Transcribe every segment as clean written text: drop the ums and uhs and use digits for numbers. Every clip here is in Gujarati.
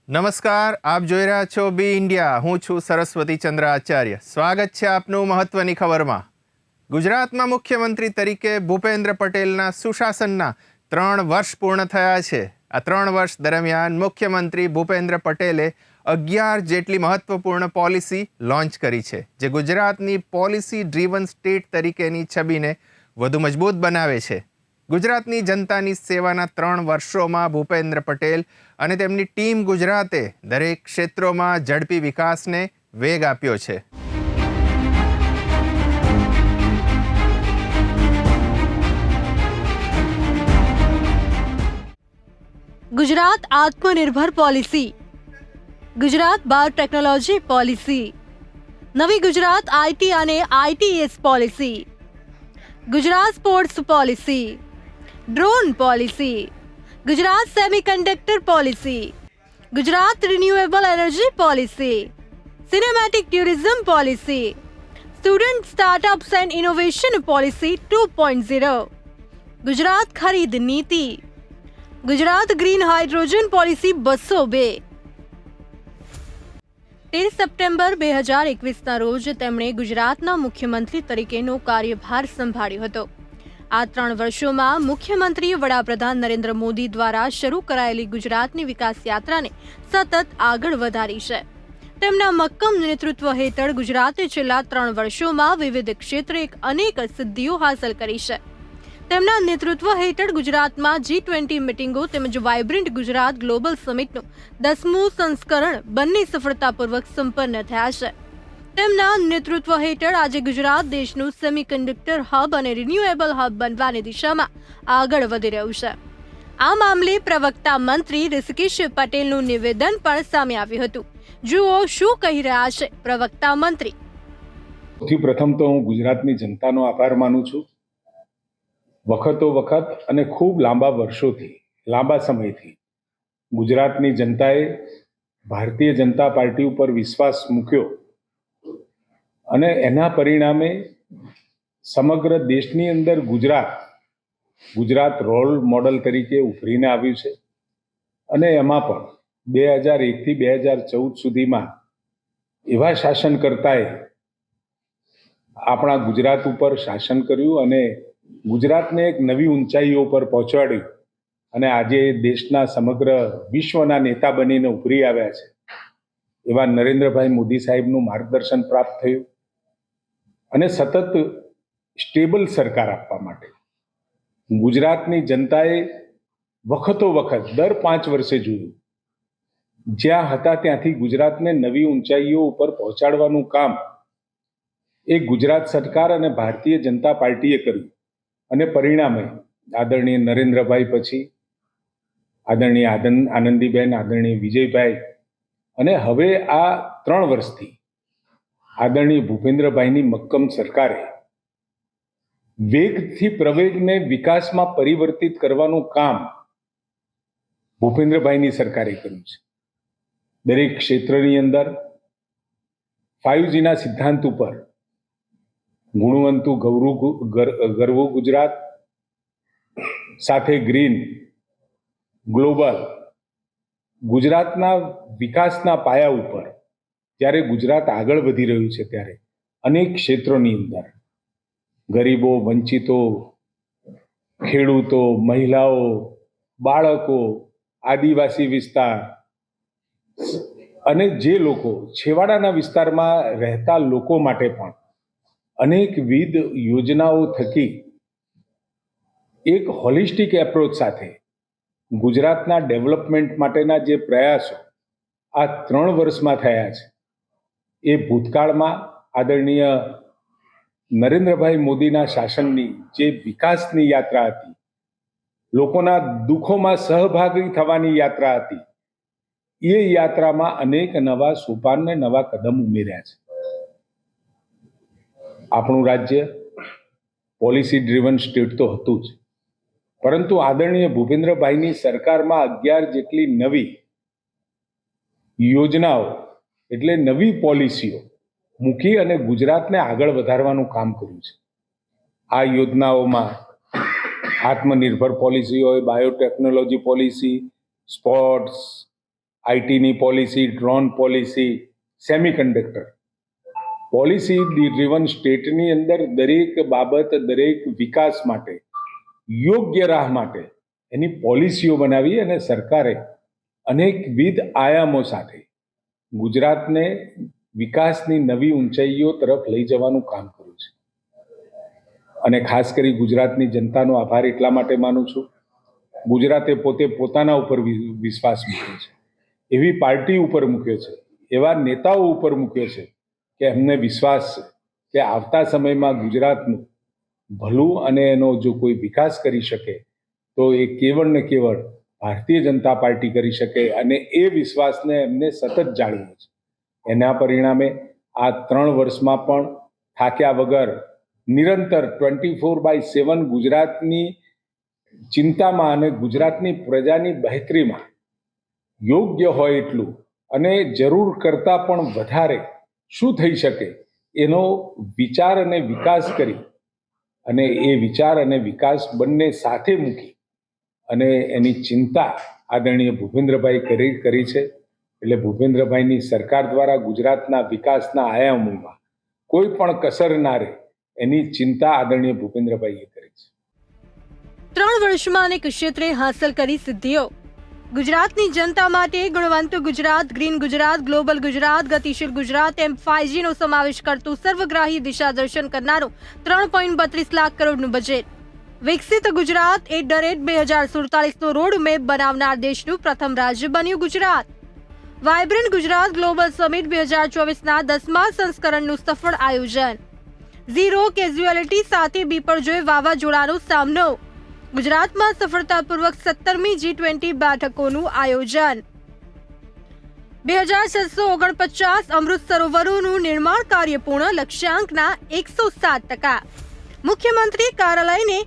નમસ્કાર, આપ જોઈ રહ્યા છો બી ઇન્ડિયા. હું છું સરસ્વતી ચંદ્ર આચાર્ય. સ્વાગત છે આપનું મહત્વની ખબરમાં. ગુજરાતમાં મુખ્યમંત્રી તરીકે ભૂપેન્દ્ર પટેલના સુશાસનના 3 વર્ષ પૂર્ણ થયા છે. આ 3 વર્ષ દરમિયાન મુખ્યમંત્રી ભૂપેન્દ્ર પટેલે 11 જેટલી મહત્વપૂર્ણ પોલિસી લોન્ચ કરી છે, જે ગુજરાતની પોલિસી ડ્રીવન સ્ટેટ તરીકેની છબીને વધુ મજબૂત બનાવે છે. ગુજરાતની જનતાની સેવાના 3 વર્ષોમાં ભૂપેન્દ્ર પટેલ અને તેમની ટીમ ગુજરાતે દરેક ક્ષેત્રોમાં ઝડપી વિકાસને વેગ આપ્યો છે. ગુજરાત આત્મનિર્ભર પોલિસી, ગુજરાત બાયોટેકનોલોજી પોલિસી, નવી ગુજરાત આઈટી અને ITS policy, Gujarat sports policy, drone policy, Gujarat semiconductor policy, Gujarat renewable energy policy, cinematic tourism policy, student startups and innovation policy 2.0, Gujarat ખરીદ નીતિ, Gujarat green hydrogen policy 202. 13 September 2021ના રોજ તેમણે ગુજરાતના મુખ્યમંત્રી તરીકેનો કાર્યભાર સંભાળ્યો હતો. આ 3 વર્ષોમાં મુખ્યમંત્રીએ વડાપ્રધાન નરેન્દ્ર મોદી દ્વારા શરૂ કરાયેલી ગુજરાતની વિકાસ યાત્રાને સતત આગળ વધારી છે. તેમના મક્કમ નેતૃત્વ હેઠળ ગુજરાતે છેલ્લા 3 વર્ષોમાં વિવિધ ક્ષેત્રે અનેક સિદ્ધિઓ હાંસલ કરી છે. તેમના નેતૃત્વ હેઠળ ગુજરાતમાં G20 મીટિંગો તેમજ વાઇબ્રન્ટ ગુજરાત ગ્લોબલ સમિટનું 10મું સંસ્કરણ બંને સફળતાપૂર્વક સંપન્ન થયા છે. તેમના નેતૃત્વ હેઠળ આજે ગુજરાત દેશનું સેમિકન્ડક્ટર હબ અને રિન્યુએબલ હબ બનવાની દિશામાં આગળ વધી રહ્યું છે. આ મામલે પ્રવક્તા મંત્રી ઋષિકેશ પટેલનું નિવેદન પણ સામે આવ્યું હતું. જુઓ શું કહી રહ્યા છે પ્રવક્તા મંત્રી. સૌથી પ્રથમ તો હું ગુજરાતની જનતાનો આભાર માનું છું. વખતો વખત અને ખૂબ લાંબા સમયથી ગુજરાતની જનતાએ ભારતીય જનતા પાર્ટી ઉપર વિશ્વાસ મૂક્યો અને એના પરિણામે સમગ્ર દેશની અંદર ગુજરાત રોલ મોડલ તરીકે ઉભરીને આવ્યું છે. અને એમાં પણ 2001થી 2014 સુધીમાં એવા શાસનકર્તાએ આપણા ગુજરાત ઉપર શાસન કર્યું અને ગુજરાતને એક નવી ઊંચાઈઓ પર પહોંચાડ્યું અને આજે દેશના સમગ્ર વિશ્વના નેતા બનીને ઉભરી આવ્યા છે. એવા નરેન્દ્રભાઈ મોદી સાહેબનું માર્ગદર્શન પ્રાપ્ત થયું અને સતત સ્ટેબલ સરકાર આપવા માટે ગુજરાતની જનતાએ વખતો વખત દર 5 વર્ષે જોયું. જ્યાં હતા ત્યાંથી ગુજરાતને નવી ઊંચાઈઓ ઉપર પહોંચાડવાનું કામ એ ગુજરાત સરકાર અને ભારતીય જનતા પાર્ટીએ કર્યું. અને પરિણામે આદરણીય નરેન્દ્રભાઈ પછી આદરણીય આનંદીબેન, આદરણીય વિજયભાઈ અને હવે આ 3 વર્ષથી આદરણીય ભૂપેન્દ્રભાઈની મક્કમ સરકારે વેગથી પ્રવેગને વિકાસમાં પરિવર્તિત કરવાનું કામ ભૂપેન્દ્રભાઈની સરકારે કર્યું છે. દરેક ક્ષેત્રની અંદર 5Gના સિદ્ધાંત ઉપર ગુણવંતું ગરવું ગુજરાત સાથે ગ્રીન ગ્લોબલ ગુજરાતના વિકાસના પાયા ઉપર જ્યારે ગુજરાત આગળ વધી રહ્યું છે ત્યારે અનેક ક્ષેત્રોની અંદર ગરીબો, વંચિતો, ખેડૂતો, મહિલાઓ, બાળકો, આદિવાસી વિસ્તાર અને જે લોકો છેવાડાના વિસ્તારમાં રહેતા લોકો માટે પણ અનેકવિધ યોજનાઓ થકી એક હોલિસ્ટિક એપ્રોચ સાથે ગુજરાતના ડેવલપમેન્ટ માટેના જે પ્રયાસો આ 3 વર્ષમાં થયા છે એ ભૂતકાળમાં આદરણીય નરેન્દ્રભાઈ મોદીના શાસનની જે વિકાસની યાત્રા હતી, લોકોના દુઃખોમાં સહભાગી થવાની યાત્રા હતી, એ યાત્રામાં અનેક નવા સોપાન ને નવા કદમ ઉમેર્યા છે. આપણું રાજ્ય પોલિસી ડ્રીવન સ્ટેટ તો હતું જ, પરંતુ આદરણીય ભૂપેન્દ્રભાઈની સરકારમાં 11 જેટલી નવી યોજનાઓ એટલે નવી પોલિસીઓ મૂકી અને ગુજરાતને આગળ વધારવાનું કામ કર્યું છે. આ યોજનાઓમાં આત્મનિર્ભર પોલિસી હોય, બાયોટેકનોલોજી પોલિસી, સ્પોર્ટ્સ, આઈટીની policy, drone policy, semiconductor policy driven સ્ટેટની અંદર દરેક બાબત, દરેક વિકાસ માટે, યોગ્ય રાહ માટે એની પોલિસીઓ બનાવી અને સરકારે અનેકવિધ આયામો સાથે ગુજરાતને વિકાસની નવી ઊંચાઈઓ તરફ લઈ જવાનું કામ કર્યું છે. અને ખાસ કરી ગુજરાતની જનતાનો આભાર એટલા માટે માનું છું, ગુજરાતે પોતે પોતાના ઉપર વિશ્વાસ મૂક્યો છે, એવી પાર્ટી ઉપર મૂક્યો છે, એવા નેતાઓ ઉપર મૂક્યો છે કે એમને વિશ્વાસ છે કે આવતા સમયમાં ગુજરાતનું ભલું અને એનો જો કોઈ વિકાસ કરી શકે તો એ કેવળ ને કેવળ ભારતીય જનતા પાર્ટી કરી શકે, અને એ વિશ્વાસને એમને સતત જાળવ્યો છે. એના પરિણામે આ 3 વર્ષમાં પણ થાક્યા વગર નિરંતર 24/7 ગુજરાતની ચિંતામાં અને ગુજરાતની પ્રજાની બહેતરીમાં યોગ્ય હોય એટલું અને જરૂર કરતાં પણ વધારે શું થઈ શકે એનો વિચાર અને વિકાસ કરી અને એ વિચાર અને વિકાસ બંને સાથે મૂકી અને એની ચિંતા આદરણીય ભૂપેન્દ્રભાઈ કરી છે. એટલે ભૂપેન્દ્રભાઈની સરકાર દ્વારા ગુજરાતના વિકાસના આયામોમાં કોઈ પણ કસર ના રહે એની ચિંતા આદરણીય ભૂપેન્દ્રભાઈએ કરી છે. 3 વર્ષમાં અનેક ક્ષેત્રે હાંસલ કરી સિદ્ધિઓ. ગુજરાતની જનતા માટે ગુણવંત ગુજરાત, ગ્રીન ગુજરાત, ગ્લોબલ ગુજરાત, ગતિશીલ ગુજરાત એમ 5G નો સમાવેશ કરતું સર્વગ્રાહી દિશા દર્શન કરનારું 3.32 લાખ કરોડનું બજેટ. વિકસિત ગુજરાત @ 2047નો રોડ મેપ બનાવનાર દેશનું પ્રથમ રાજ્ય બન્યું Gujarat. Vibrant Gujarat global summit 2024ના 10મા સંસ્કરણનું સફળ આયોજન. ઝીરો કેઝ્યુઆલિટી સાથે બીપરજોય વાવાઝોડાનો સામનો. ગુજરાતમાં સફળતાપૂર્વક 17મી G20 બેઠકોનું આયોજન. 2649 અમૃત સરોવરોનું નિર્માણ કાર્ય પૂર્ણ, લક્ષ્યાંકના 107%. મુખ્યમંત્રી કાર્યાલયને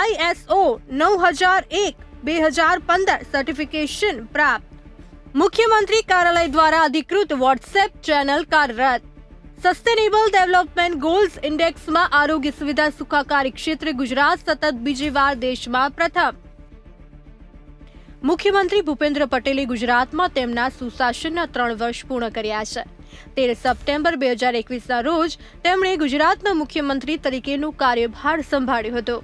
ISO 9001:2015 સર્ટિફિકેશન પ્રાપ્ત. મુખ્યમંત્રી કાર્યાલય દ્વારા અધિકૃત વોટ્સએપ ચેનલ કાર્યરત. સસ્ટેનેબલ ડેવલપમેન્ટ ગોલ્સ ઇન્ડેક્સમાં આરોગ્ય સુવિધા સુખાકારી ક્ષેત્રે ગુજરાત સતત બીજી વાર દેશમાં પ્રથમ. મુખ્યમંત્રી ભૂપેન્દ્ર પટેલે ગુજરાતમાં તેમના સુશાસનના 3 વર્ષ પૂર્ણ કર્યા છે. 13 સપ્ટેમ્બર 2021ના રોજ તેમણે ગુજરાતના મુખ્યમંત્રી તરીકેનો કાર્યભાર સંભાળ્યો હતો.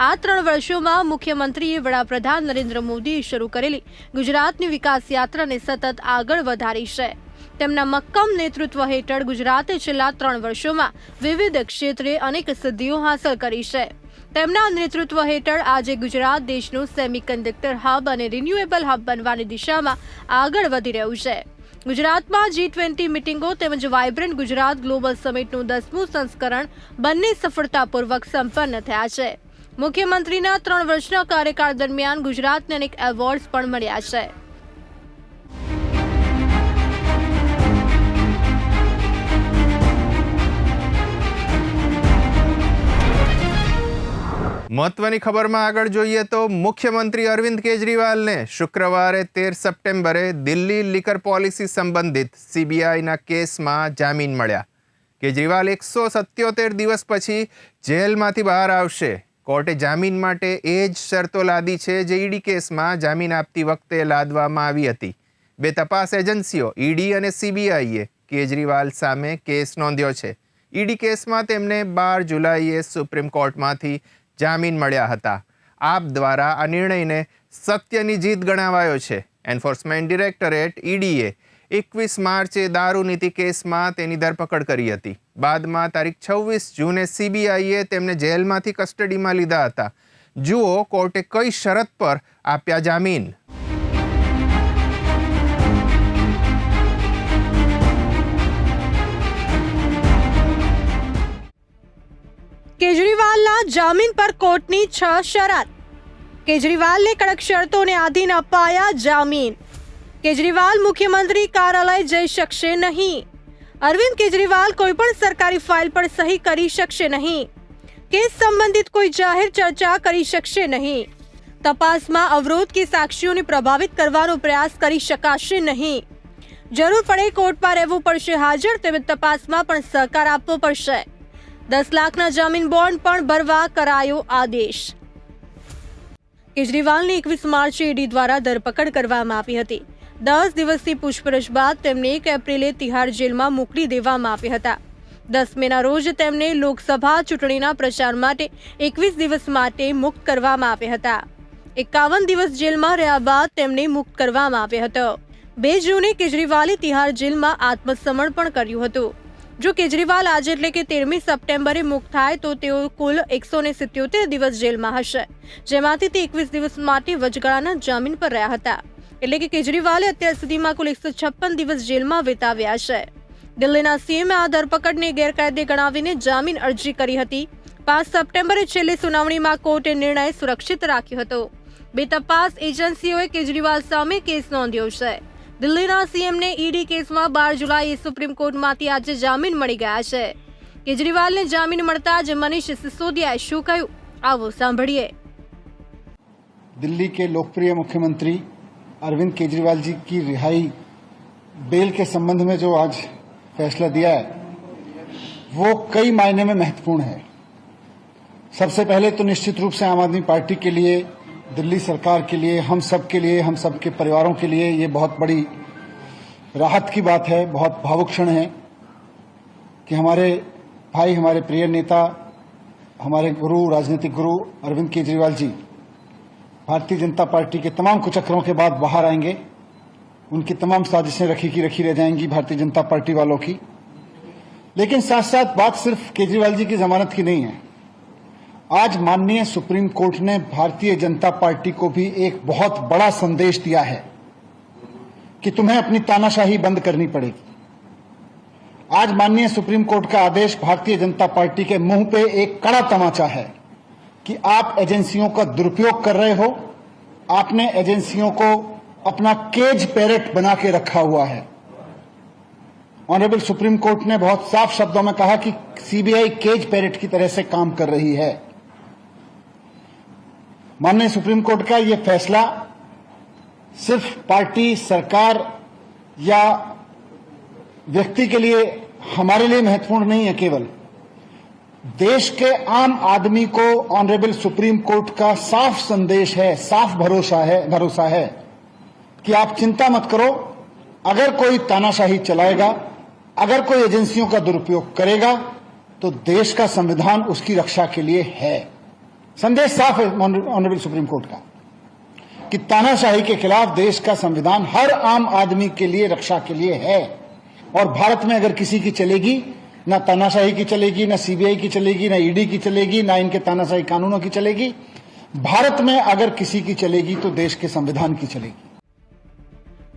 આ 3 વર્ષોમાં મુખ્યમંત્રીએ વડાપ્રધાન નરેન્દ્ર મોદીએ શરૂ કરેલી ગુજરાતની વિકાસ યાત્રાને સતત આગળ વધારી છે. તેમના મક્કમ નેતૃત્વ હેઠળ ગુજરાતે છેલ્લા 3 વર્ષોમાં વિવિધ ક્ષેત્રે અનેક સિદ્ધિઓ હાંસલ કરી છે. તેમના નેતૃત્વ હેઠળ આજે ગુજરાત દેશનું સેમિકન્ડક્ટર હબ અને રિન્યુએબલ હબ બનવાની દિશામાં આગળ વધી રહ્યું છે. ગુજરાતમાં G20 મિટિંગો તેમજ વાયબ્રન્ટ ગુજરાત ગ્લોબલ સમિટનું 10મું સંસ્કરણ બંને સફળતાપૂર્વક સંપન્ન થયા છે. મુખ્યમંત્રીના 3 વર્ષના કાર્યકાળ દરમિયાન ગુજરાતને અનેક એવોર્ડ્સ પણ મળ્યા છે. મહત્વની ખબરમાં આગળ જોઈએ તો મુખ્યમંત્રી અરવિંદ કેજરીવાલને શુક્રવારે 13 સપ્ટેમ્બરે દિલ્હી લિકર પોલિસી સંબંધિત CBIના કેસમાં જામીન મળ્યા. કેજરીવાલ 177 દિવસ પછી જેલમાંથી બહાર આવશે. કોર્ટે જામીન માટે એ જ શરતો લાદી છે જે ઈડી કેસમાં જામીન આપતી વખતે લાદવામાં આવી હતી. 2 તપાસ એજન્સીઓ ઈડી અને CBIએ કેજરીવાલ સામે કેસ નોંધ્યો છે. ઈડી કેસમાં તેમને 12 જુલાઈએ સુપ્રીમ કોર્ટમાંથી જામીન મળ્યા હતા. આપ દ્વારા આ નિર્ણયને સત્યની જીત ગણાવાયો છે. એન્ફોર્સમેન્ટ ડિરેક્ટરેટ ઈડીએ 21 માર્ચે દારૂ નીતિ કેસમાં તેની ધરપકડ કરી હતી. બાદમાં તારીખ 26 જૂને CBIએ તેમને જેલમાંથી કસ્ટડીમાં લીધા હતા. જુઓ કોર્ટે કઈ શરત પર આપ્યા જામીન. કેજરીવાલના જામીન પર કોર્ટની 6 શરત. કેજરીવાલને કડક શરતોને આધીન અપાયા જામીન. કેજરીવાલ મુખ્યમંત્રી કાર્યાલય જઈ શકશે નહીં. અરવિંદ કેજરીવાલ કોઈ પણ સરકારી ફાઇલ પર સહી કરી શકશે નહીં. કેસ સંબંધિત કોઈ જાહેર ચર્ચા કરી શકશે નહીં. તપાસમાં અવરોધ કે સાક્ષીઓને પ્રભાવિત કરવાનો પ્રયાસ કરી શકાશે નહીં. જરૂર પડે કોર્ટમાં રહેવું પડશે હાજર, તેમજ તપાસમાં પણ સહકાર આપવો પડશે. 10 લાખના જામીન બોન્ડ પણ ભરવા કરાયો આદેશ. કેજરીવાલની 21 માર્ચે ઈડી દ્વારા ધરપકડ કરવામાં આવી હતી. 10 દિવસની પૂછપરછ બાદ તેમને 1 એપ્રિલે તિહાડ જેલમાં મોકલી દેવામાં આવ્યા હતા. 10 મેના રોજ તેમને લોકસભા ચૂંટણીના પ્રચાર માટે 21 દિવસ માટે મુક્ત કરવામાં આવ્યા હતા. 51 દિવસ જેલમાં રહ્યા બાદ તેમને મુક્ત કરવામાં આવ્યા હતા. 2 જૂને કેજરીવાલે તિહાડ જેલમાં આત્મસમર્પણ પણ કર્યું હતું. જો કેજરીવાલ આજે એટલે કે 13મી સપ્ટેમ્બરે મુક્ત થાય તો તેઓ કુલ 177 દિવસ જેલમાં હશે, જેમાંથી તે 21 દિવસ માટે વચગાળાના જામીન પર રહ્યા હતા. એટલે કે કેજરીવાલે અત્યાર સુધીમાં કુલ 156 દિવસ જેલમાં વિતાવ્યા છે. દિલ્હીના સીએમે આ ધરપકડને ગેરકાયદે ગણાવીને જામીન અરજી કરી હતી. 5 સપ્ટેમ્બરે છેલ્લી સુનાવણીમાં કોર્ટે નિર્ણય સુરક્ષિત રાખ્યો હતો. 2 તપાસ એજન્સીઓએ કેજરીવાલ સામે કેસ નોંધ્યો છે. દિલ્હીના સીએમને ઈડી કેસમાં 12 જુલાઈએ સુપ્રીમ કોર્ટમાંથી આજે જામીન મળી ગયા છે. કેજરીવાલને જામીન મળતા જ મનીષ સિસોદિયાએ શું કહ્યું, આવો સાંભળીએ. दिल्ली के लोकप्रिय मुख्यमंत्री अरविंद केजरीवाल जी की रिहाई बेल के संबंध में जो आज फैसला दिया है वो कई मायने में महत्वपूर्ण है. सबसे पहले तो निश्चित रूप से आम आदमी पार्टी के लिए, दिल्ली सरकार के लिए, हम सब के लिए, हम सब के परिवारों के लिए ये बहुत बड़ी राहत की बात है, बहुत भावुक क्षण है कि हमारे भाई, हमारे प्रिय नेता, हमारे गुरु, राजनीतिक गुरु अरविंद केजरीवाल जी भारतीय जनता पार्टी के तमाम कुचक्रों के बाद बाहर आएंगे. उनकी तमाम साजिशें रखी की रखी रह जाएंगी भारतीय जनता पार्टी वालों की. लेकिन साथ साथ बात सिर्फ केजरीवाल जी की जमानत की नहीं है. आज माननीय सुप्रीम कोर्ट ने भारतीय जनता पार्टी को भी एक बहुत बड़ा संदेश दिया है कि तुम्हें अपनी तानाशाही बंद करनी पड़ेगी. आज माननीय सुप्रीम कोर्ट का आदेश भारतीय जनता पार्टी के मुंह पे एक कड़ा तमाचा है कि आप एजेंसियों का दुरुपयोग कर रहे हो. आपने एजेंसियों को अपना केज पैरेट बना के रखा हुआ है. ऑनरेबल सुप्रीम कोर्ट ने बहुत साफ शब्दों में कहा कि सीबीआई केज पैरेट की तरह से काम कर रही है. माननीय सुप्रीम कोर्ट का यह फैसला सिर्फ पार्टी, सरकार या व्यक्ति के लिए, हमारे लिए महत्वपूर्ण नहीं है. केवल देश के आम आदमी को ऑनरेबल सुप्रीम कोर्ट का साफ संदेश है, साफ भरोसा है कि आप चिंता मत करो. अगर कोई तानाशाही चलाएगा, अगर कोई एजेंसियों का दुरुपयोग करेगा तो देश का संविधान उसकी रक्षा के लिए है. संदेश साफ है ऑनरेबल सुप्रीम कोर्ट का कि तानाशाही के खिलाफ देश का संविधान हर आम आदमी के लिए रक्षा के लिए है. और भारत में अगर किसी की चलेगी, ना तानाशाही की चलेगी, ना सीबीआई की चलेगी, ना ईडी की चलेगी, ना इनके तानाशाही कानूनों की चलेगी. भारत में अगर किसी की चलेगी तो देश के संविधान की चलेगी.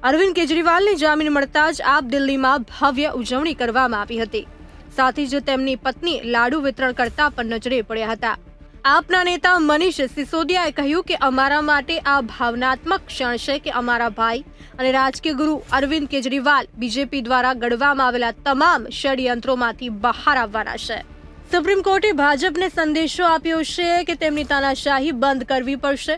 અરવિંદ કેજરીવાલને જામીન મળતા જ આપ દિલ્હીમાં ભવ્ય ઉજવણી કરવામાં આવી હતી. સાથે જ તેમની પત્ની લાડુ વિતરણ કરતા પણ નજરે પડ્યા હતા. આપના નેતા મનીષ સિસોદિયાએ કહ્યું કે અમારા માટે આ ભાવનાત્મક ક્ષણ છે કે અમારા ભાઈ અને રાજકીય ગુરુ અરવિંદ કેજરીવાલ બીજેપી દ્વારા ઘડવામાં આવેલા તમામ ષડયંત્રોમાંથી બહાર આવવાના છે. સુપ્રીમ કોર્ટે ભાજપને સંદેશો આપ્યો છે કે તેમની તાનાશાહી બંધ કરવી પડશે.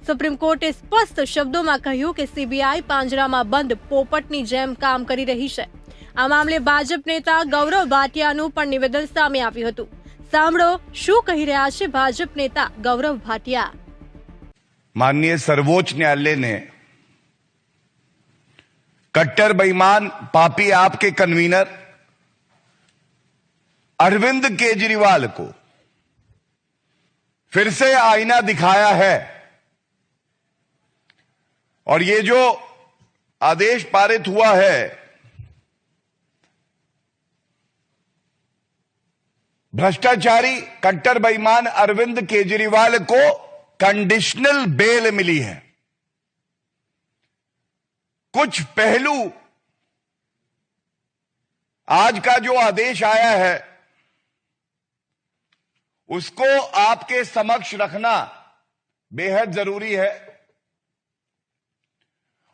સુપ્રીમ કોર્ટે સ્પષ્ટ શબ્દોમાં કહ્યું કે સીબીઆઈ પાંજરામાં બંધ પોપટની જેમ કામ કરી રહી છે. આ મામલે ભાજપ નેતા ગૌરવ ભાટિયાનું પણ નિવેદન સામે આવ્યું હતું. સાંભળો શું કહી રહ્યા છે ભાજપ નેતા ગૌરવ ભાટિયા. माननीय सर्वोच्च न्यायालय ने कट्टर बेईमान पापी आपके कन्वीनर अरविंद केजरीवाल को फिर से आईना दिखाया है. और ये जो आदेश पारित हुआ है, भ्रष्टाचारी कट्टर बेईमान अरविंद केजरीवाल को कंडीशनल बेल मिली है. कुछ पहलू आज का जो आदेश आया है उसको आपके समक्ष रखना बेहद जरूरी है.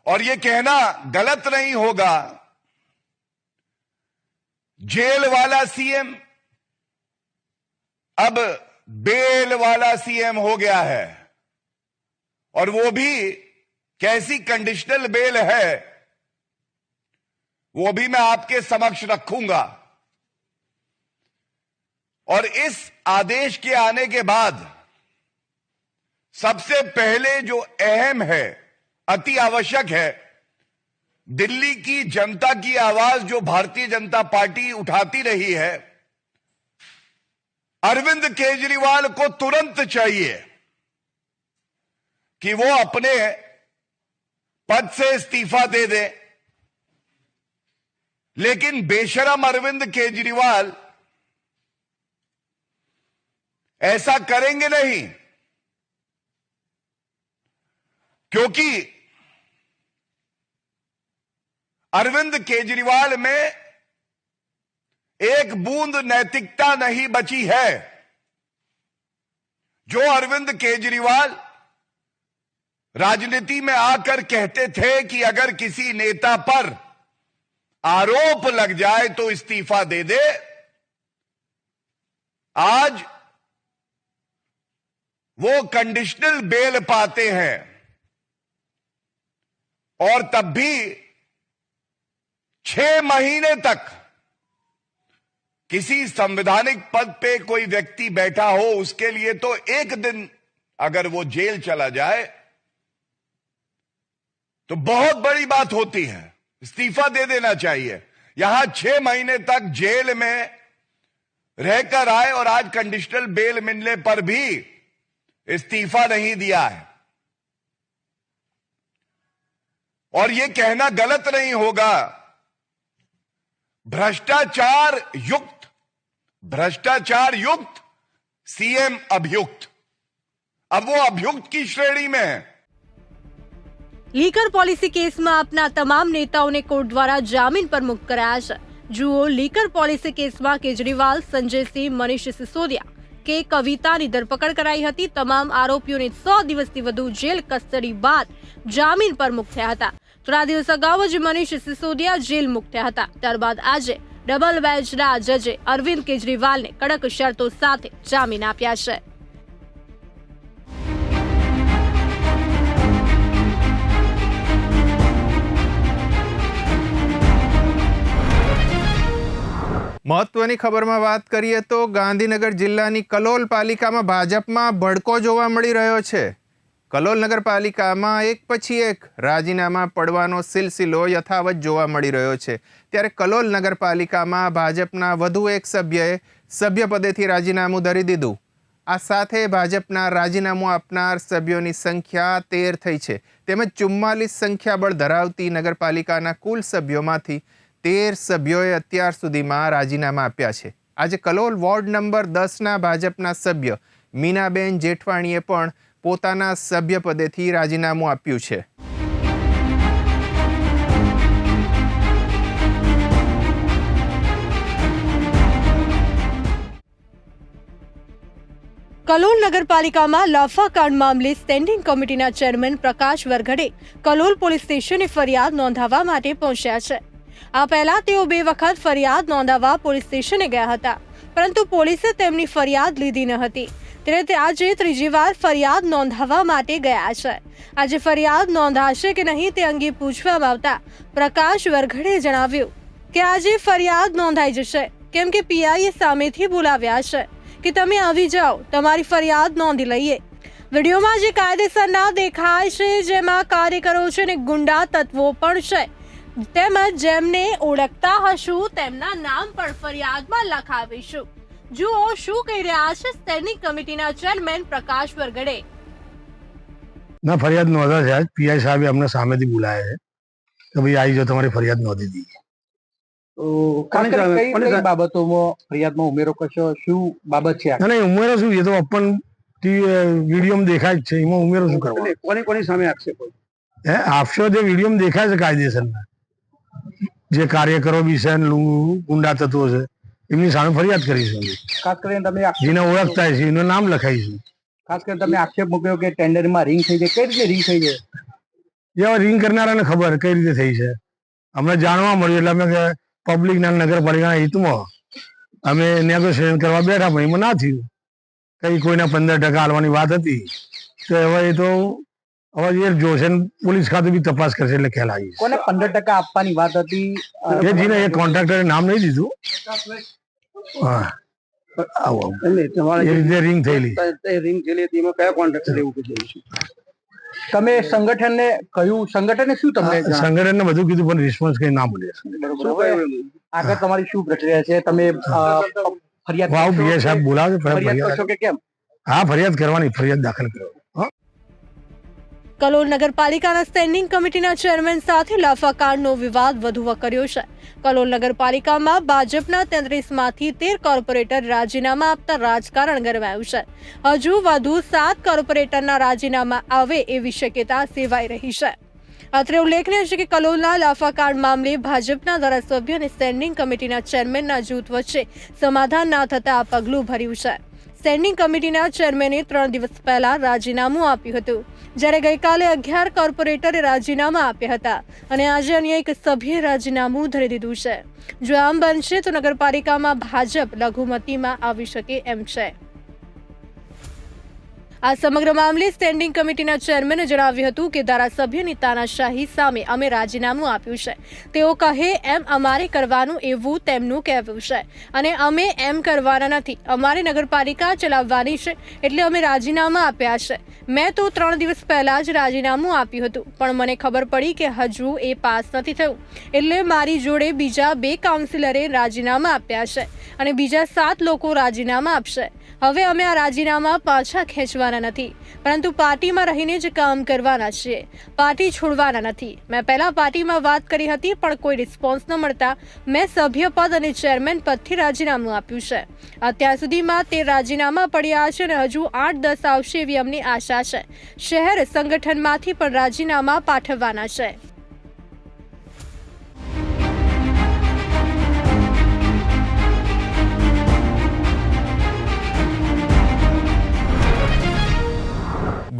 और ये कहना गलत नहीं होगा, जेल वाला सीएम अब बेल वाला सीएम हो गया है. और वो भी कैसी कंडीशनल बेल है वो भी मैं आपके समक्ष रखूंगा. और इस आदेश के आने के बाद सबसे पहले जो अहम है, अति आवश्यक है, दिल्ली की जनता की आवाज जो भारतीय जनता पार्टी उठाती रही है, अरविंद केजरीवाल को तुरंत चाहिए कि वो अपने पद से इस्तीफा दे दे। लेकिन बेशरम अरविंद केजरीवाल ऐसा करेंगे नहीं, क्योंकि अरविंद केजरीवाल में एक बूंद नैतिकता नहीं बची है। जो अरविंद केजरीवाल राजनीति में आकर कहते थे कि अगर किसी नेता पर आरोप लग जाए तो इस्तीफा दे दे, आज वो कंडीशनल बेल पाते हैं और तब भी 6 महीने तक किसी संवैधानिक पद पे कोई व्यक्ति बैठा हो, उसके लिए तो एक दिन अगर वो जेल चला जाए तो बहुत बड़ी बात होती है, इस्तीफा दे देना चाहिए। यहां 6 महीने तक जेल में रहकर आए और आज कंडीशनल बेल मिलने पर भी इस्तीफा नहीं दिया है। और यह कहना गलत नहीं होगा, भ्रष्टाचार युक्त सीएम अभियुक्त, अब वो अभियुक्त की श्रेणी में है। લીકર પોલિસી કેસમાં આપના તમામ નેતાઓને કોર્ટ દ્વારા જામીન પર મુક્ત કરાયા છે। જુઓ લીકર પોલિસી કેસમાં કેજરીવાલ, સંજયસિંહ, મનીષ સિસોદિયા કે કવિતાની ધરપકડ કરાઈ હતી। તમામ આરોપીઓને 100 દિવસથી વધુ જેલ કસ્ટડી બાદ જામીન પર મુક્ત થયા હતા। થોડા દિવસ અગાઉ જ મનીષ સિસોદિયા જેલ મુક્ત થયા હતા। ત્યારબાદ આજે ડબલ બેન્ચના જજે અરવિંદ કેજરીવાલને કડક શરતો સાથે જામીન આપ્યા છે। મહત્વની ખબરમાં વાત કરીએ તો ગાંધીનગર જિલ્લાની કલોલ પાલિકામાં ભાજપમાં ભડકો જોવા મળી રહ્યો છે। કલોલ નગરપાલિકામાં એક પછી એક રાજીનામા પડવાનો સિલસિલો યથાવત જોવા મળી રહ્યો છે। ત્યારે કલોલ નગરપાલિકામાં ભાજપના વધુ એક સભ્યએ સભ્યપદેથી રાજીનામું ધરી દીધું। આ સાથે ભાજપના રાજીનામું આપનાર સભ્યોની સંખ્યા 13 થઈ છે। તેમજ 44 સંખ્યાબળ ધરાવતી નગરપાલિકાના કુલ સભ્યોમાંથી 13 સભ્યોએ અત્યાર સુધીમાં રાજીનામા આપ્યા છે। આજે કલોલ વોર્ડ નંબર 10ના ભાજપના સભ્ય મીનાબેન જેઠવાણીએ પણ પોતાના સભ્યપદેથી રાજીનામું આપ્યું છે। કલોલ નગરપાલિકામાં લાફાકાંડ મામલે સ્ટેન્ડિંગ કમિટીના ચેરમેન પ્રકાશ વરઘડે કલોલ પોલીસ સ્ટેશને ફરિયાદ નોંધાવવા માટે પહોંચ્યા છે। આ પહેલા તેઓ 2 વખત ફરિયાદ નોંધાવવા પોલીસ સ્ટેશને ગયા હતા, પરંતુ પોલીસે તેમની ફરિયાદ લીધી ન હતી। ત્યારે આજે ત્રીજી વાર ફરિયાદ નોંધાવવા માટે ગયા છે। આજે ફરિયાદ નોંધાશે કે નહીં તે અંગે પૂછવામાં આવતા પ્રકાશ વરઘડે જણાવ્યું કે આજે ફરિયાદ નોંધાઈ જશે, કેમ કે પીઆઈએ સામેથી બોલાવ્યા છે કે તમે આવી જાઓ, તમારી ફરિયાદ નોંધી લઈએ। વિડીયોમાં જે કાયદેસરના દેખાય છે, જેમાં કાર્યકરો છે અને ગુંડા તત્વો પણ છે, તેમજ જેમને ઓળખતા હશું તેમના નામ પણ ફરિયાદમાં લખાવીશું। જુઓ શું કહી રહ્યા છે સ્ટેન્ડિંગ કમિટીના ચેરમેન પ્રકાશ વરઘડે। ના, ફરિયાદ નોંધા છે। આજ પીઆઈ સાહેબે અમને સામેથી બોલાયા છે કે ભાઈ આવી જાઓ, તમારી ફરિયાદ નોંધી દીધી। કઈ બાબતોમાં ફરિયાદમાં ઉમેરો કરશો? શું બાબત છે? ના, ઉમેરો શું, એ તો ઓપન વિડીયોમાં દેખાય જ છે, એમાં ઉમેરો શું કરવા? કોની સામે આક્ષેપો? આપશો જે વિડીયોમાં દેખાય છે કાયદેસરના, જે કાર્યકરો વિશે ગુંડા તત્વો છે એમની સામે ફરિયાદ કરીશું। ખાસ કરીને તમે જેને ઓળખતા છે એનું નામ લખાઈશું। ખાસ કરીને તમે આક્ષેપ મૂક્યો કે ટેન્ડરમાં રિંગ થઈ જાય, કઈ રીતે રિંગ થઈ જાય? જે રિંગ કરનારાને ખબર કઈ રીતે થઈ છે, અમને જાણવા મળ્યું એટલે અમે પબ્લિકના નગરપાલિકાના હિતમાં અમે નેગોશિએશન કરવા બેઠા, પણ એમાં ના થયું। કઈ કોઈના 15% હાલવાની વાત હતી, તો હવે એ તો હવે એ જોશે, પોલીસ ખાતું બી તપાસ કરશે એટલે ખ્યાલ આવી। કોને 15% આપવાની વાત હતી? એ જીને એ કોન્ટ્રાક્ટરે નામ નહીં દીધું। હા, આવો એ રીતે રિંગ થયેલી। રિંગ થયેલી હતી, એમાં કયા કોન્ટ્રાક્ટર એવું કીધું છે? તમે સંગઠનને કહ્યું, સંગઠને શું તમને જણાવ્યું? સંગઠનને બધું કીધું પણ રિસ્પોન્સ કઈ ના મળ્યો. શું કહે? આગળ તમારી શું પ્રક્રિયા છે? તમે ફરિયાદ વાવ કરશો પીએ સાહેબ બોલાવે તો ફરિયાદ કરશો કે કેમ? હા, ફરિયાદ કરવાની, ફરિયાદ દાખલ કરો. કલોલ નગરપાલિકાના સ્ટેન્ડિંગ કમિટીના ચેરમેન સાથે લાફાકાંડનો વિવાદ વધુ વકર્યો છે. કલોલ નગરપાલિકામાં ભાજપના 33માંથી 13 કોર્પોરેટર રાજીનામા આપતા રાજકારણ ગરમાયું છે. હજુ વધુ 7 કોર્પોરેટરના રાજીનામા આવે એવી શક્યતા સેવાઈ રહી છે. અત્રે ઉલ્લેખનીય છે કે કલોલના લાફાકાંડ મામલે ભાજપના ધારાસભ્ય અને સ્ટેન્ડિંગ કમિટીના ચેરમેનના જૂથ વચ્ચે સમાધાન ના થતા આ પગલું ભર્યું છે. સ્ટેન્ડિંગ કમિટીના ચેરમેને 3 દિવસ પહેલા રાજીનામું આપ્યું હતું, જ્યારે ગઈકાલે 11 કોર્પોરેટરે રાજીનામા આપ્યા હતા અને આજે અન્ય એક સભ્યે રાજીનામું ધરી દીધું છે. જો આમ બનશે તો નગરપાલિકામાં ભાજપ લઘુમતીમાં આવી શકે એમ છે. આ સમગ્ર મામલે સ્ટેન્ડિંગ કમિટીના ચેરમેને જણાવ્યું હતું કે ધારાસભ્યની તાનાશાહી સામે અમે રાજીનામું આપ્યું છે. તેઓ કહે એમ અમારે કરવાનું એવું તેમનું કહેવું છે અને અમે એમ કરવાના નથી. અમારે નગરપાલિકા ચલાવવાની છે એટલે અમે રાજીનામા આપ્યા છે. મેં તો 3 દિવસ પહેલા જ રાજીનામું આપ્યું હતું, પણ મને ખબર પડી કે હજુ એ પાસ નથી થયું, એટલે મારી જોડે બીજા 2 કાઉન્સિલરે રાજીનામા આપ્યા છે અને બીજા 7 લોકો રાજીનામા આપશે. હવે અમે આ રાજીનામા પાછા ખેંચવાના નથી, પરંતુ પાર્ટીમાં રહીને જ કામ કરવાના છીએ. પાર્ટી છોડવાના નથી. મેં પહેલા પાર્ટીમાં વાત કરી હતી, પણ કોઈ રિસ્પોન્સ ન મળતા મેં સભ્યપદ અને ચેરમેન પદથી રાજીનામું આપ્યું છે. અત્યાર સુધીમાં 13 રાજીનામા પડ્યા છે અને હજુ 8-10 આવશે એવી અમને આશા છે. શહેર સંગઠનમાંથી પણ રાજીનામા પાઠવવાના છે.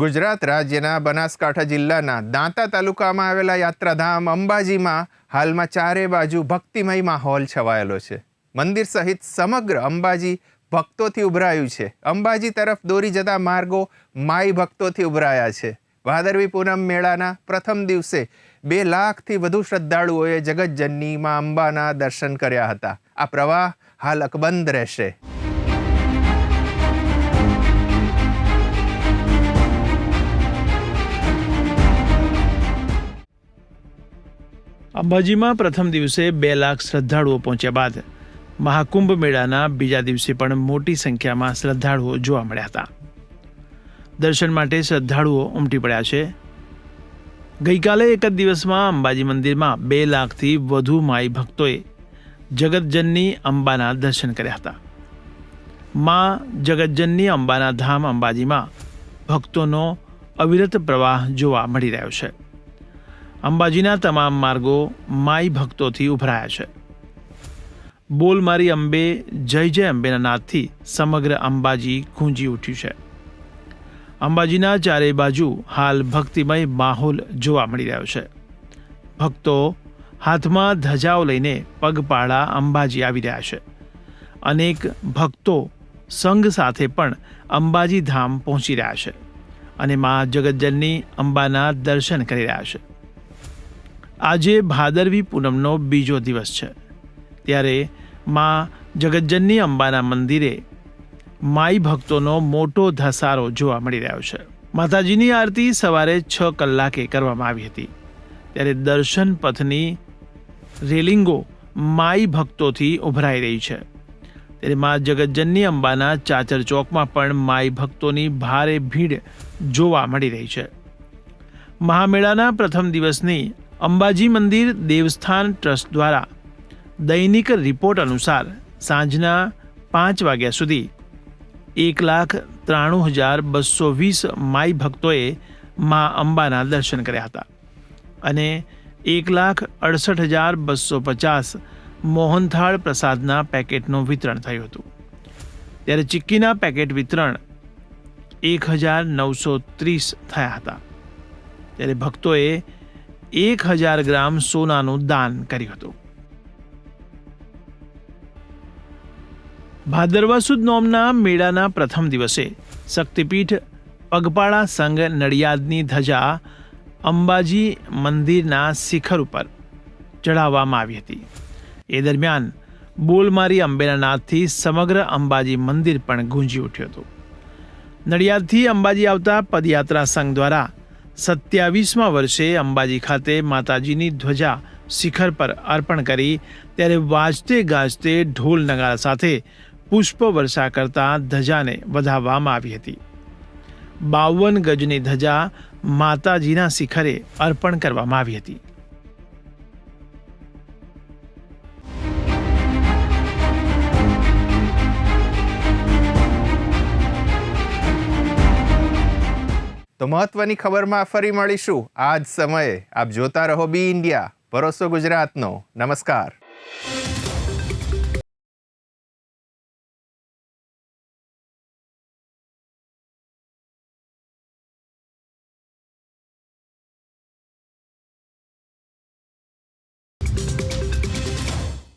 ગુજરાત રાજ્યના બનાસકાંઠા જિલ્લાના દાંતા તાલુકામાં આવેલા યાત્રાધામ અંબાજીમાં હાલમાં ચારે બાજુ ભક્તિમય માહોલ છવાયેલો છે. મંદિર સહિત સમગ્ર અંબાજી ભક્તોથી ઉભરાયું છે. અંબાજી તરફ દોરી જતા માર્ગો માઈ ભક્તોથી ઉભરાયા છે. ભાદરવી પૂનમ મેળાના પ્રથમ દિવસે 2 લાખથી વધુ શ્રદ્ધાળુઓએ જગતજનની માં અંબાના દર્શન કર્યા હતા. આ પ્રવાહ હાલ અકબંધ રહેશે. અંબાજીમાં પ્રથમ દિવસે 2 લાખ શ્રદ્ધાળુઓ પહોંચ્યા બાદ મહાકુંભ મેળાના બીજા દિવસે પણ મોટી સંખ્યામાં શ્રદ્ધાળુઓ જોવા મળ્યા હતા. દર્શન માટે શ્રદ્ધાળુઓ ઉમટી પડ્યા છે. ગઈકાલે એક જ દિવસમાં અંબાજી મંદિરમાં 2 લાખથી વધુ માઈ ભક્તોએ જગતજનની અંબાના દર્શન કર્યા હતા. માં જગતજનની અંબાના ધામ અંબાજીમાં ભક્તોનો અવિરત પ્રવાહ જોવા મળી રહ્યો છે. અંબાજીના તમામ માર્ગો માઈ ભક્તોથી ઉભરાયા છે. બોલ મારી અંબે, જય જય અંબેના નાદથી સમગ્ર અંબાજી ગૂંજી ઉઠ્યું છે. અંબાજીના ચારેય બાજુ હાલ ભક્તિમય માહોલ જોવા મળી રહ્યો છે. ભક્તો હાથમાં ધજાઓ લઈને પગપાળા અંબાજી આવી રહ્યા છે. અનેક ભક્તો સંઘ સાથે પણ અંબાજી ધામ પહોંચી રહ્યા છે અને મા જગતજનની અંબાના દર્શન કરી રહ્યા છે. આજે ભાદરવી પૂનમનો બીજો દિવસ છે, ત્યારે માં જગતજનની અંબાના મંદિરે માઈ ભક્તોનો મોટો ધસારો જોવા મળી રહ્યો છે. માતાજીની આરતી સવારે 6 કલાકે કરવામાં આવી હતી, ત્યારે દર્શન પથની રેલિંગો માઈ ભક્તોથી ઉભરાઈ રહી છે. ત્યારે માં જગતજનની અંબાના ચાચર ચોકમાં પણ માઈ ભક્તોની ભારે ભીડ જોવા મળી રહી છે. મહામેળાના પ્રથમ દિવસની અંબાજી મંદિર દેવસ્થાન ટ્રસ્ટ દ્વારા દૈનિક રિપોર્ટ અનુસાર સાંજના 5 વાગ્યા સુધી 1,93,220 માઈ ભક્તોએ મા અંબાના દર્શન કર્યા હતા અને 1,68,250 મોહનથાળ પ્રસાદના પેકેટનું વિતરણ થયું હતું. ત્યારે ચિક્કીના પેકેટ વિતરણ 1,930 થયા હતા. ત્યારે ભક્તોએ 1,000 ગ્રામ સોનાનું દાન કર્યું હતું. ભાદરવા સુદ નોમના મેળાના પ્રથમ દિવસે શક્તિપીઠ પગપાળા સંઘ નડિયાદની ધજા અંબાજી મંદિરના શિખર ઉપર ચઢાવવામાં આવી હતી. એ દરમિયાન બોલ મારી અંબેના નાદથી સમગ્ર અંબાજી મંદિર પણ ગૂંજી ઉઠ્યું હતું. નડિયાદથી અંબાજી આવતા પદયાત્રા સંઘ દ્વારા 27મા વર્ષે અંબાજી ખાતે માતાજીની ધ્વજા શિખર પર અર્પણ કરી ત્યારે વાજતે ગાજતે ઢોલ નગારા સાથે પુષ્પ વર્ષા કરતા ધજાને વધાવવામાં આવી હતી. 52 ગજની ધજા માતાજીના શિખરે અર્પણ કરવામાં આવી હતી. તો મહત્વની ખબરમાં ફરી મળીશું આ જ સમયે. આપ જોતા રહો બી ઇન્ડિયા, ભરોસો ગુજરાતનો. નમસ્કાર.